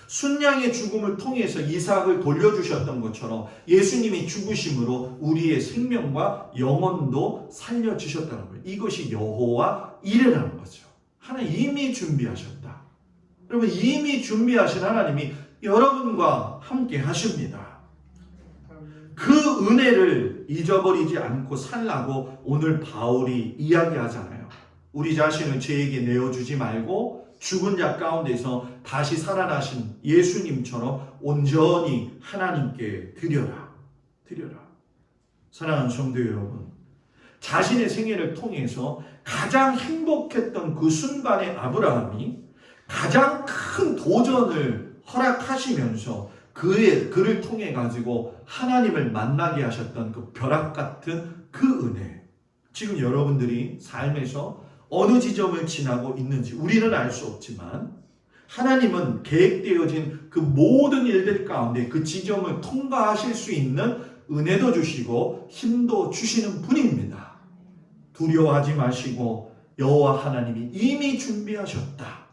순양의 죽음을 통해서 이삭을 돌려주셨던 것처럼 예수님이 죽으심으로 우리의 생명과 영혼도 살려주셨다는 거예요. 이것이 여호와 이레라는 거죠. 하나님 이미 준비하셨다. 여러분, 이미 준비하신 하나님이 여러분과 함께 하십니다. 그 은혜를 잊어버리지 않고 살라고 오늘 바울이 이야기하잖아요. 우리 자신을 죄에게 내어주지 말고 죽은 자 가운데서 다시 살아나신 예수님처럼 온전히 하나님께 드려라. 사랑하는 성도 여러분, 자신의 생애를 통해서 가장 행복했던 그 순간에 아브라함이 가장 큰 도전을 허락하시면서 그를 통해 가지고 하나님을 만나게 하셨던 그 벼락 같은 그 은혜, 지금 여러분들이 삶에서 어느 지점을 지나고 있는지 우리는 알 수 없지만 하나님은 계획되어진 그 모든 일들 가운데 그 지점을 통과하실 수 있는 은혜도 주시고 힘도 주시는 분입니다. 두려워하지 마시고 여호와 하나님이 이미 준비하셨다.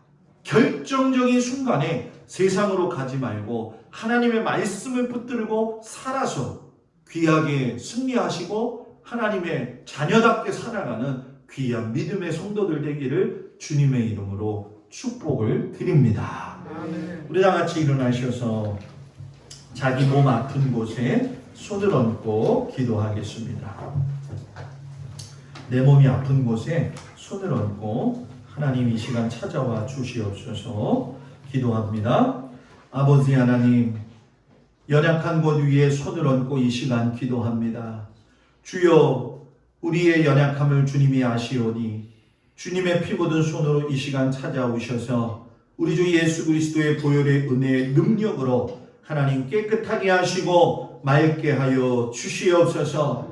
결정적인 순간에 세상으로 가지 말고 하나님의 말씀을 붙들고 살아서 귀하게 승리하시고 하나님의 자녀답게 살아가는 귀한 믿음의 성도들 되기를 주님의 이름으로 축복을 드립니다. 우리 다 같이 일어나셔서 자기 몸 아픈 곳에 손을 얹고 기도하겠습니다. 내 몸이 아픈 곳에 손을 얹고 하나님 이 시간 찾아와 주시옵소서 기도합니다. 아버지 하나님, 연약한 곳 위에 손을 얹고 이 시간 기도합니다. 주여, 우리의 연약함을 주님이 아시오니 주님의 피 묻은 손으로 이 시간 찾아오셔서 우리 주 예수 그리스도의 보혈의 은혜의 능력으로 하나님 깨끗하게 하시고 맑게 하여 주시옵소서.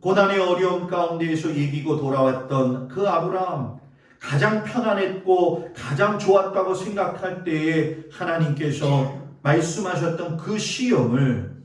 고난의 어려움 가운데에서 이기고 돌아왔던 그 아브라함, 가장 편안했고 가장 좋았다고 생각할 때에 하나님께서 말씀하셨던 그 시험을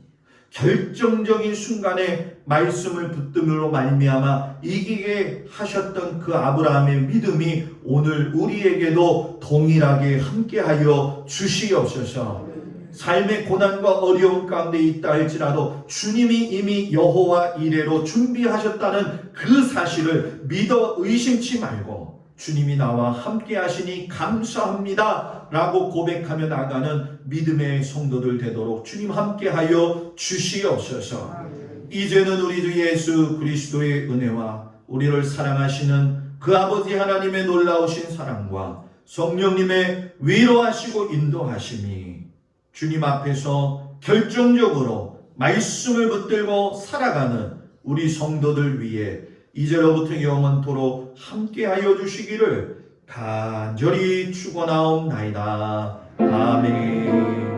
결정적인 순간에 말씀을 붙듦으로 말미암아 이기게 하셨던 그 아브라함의 믿음이 오늘 우리에게도 동일하게 함께하여 주시옵소서. 삶의 고난과 어려움 가운데 있다 할지라도 주님이 이미 여호와 이레로 준비하셨다는 그 사실을 믿어 의심치 말고 주님이 나와 함께 하시니 감사합니다 라고 고백하며 나가는 믿음의 성도들 되도록 주님 함께하여 주시옵소서. 이제는 우리 주 예수 그리스도의 은혜와 우리를 사랑하시는 그 아버지 하나님의 놀라우신 사랑과 성령님의 위로하시고 인도하심이 주님 앞에서 결정적으로 말씀을 붙들고 살아가는 우리 성도들 위해 이제로부터 영원토록 함께하여 주시기를 간절히 축원하옵나이다. 아멘.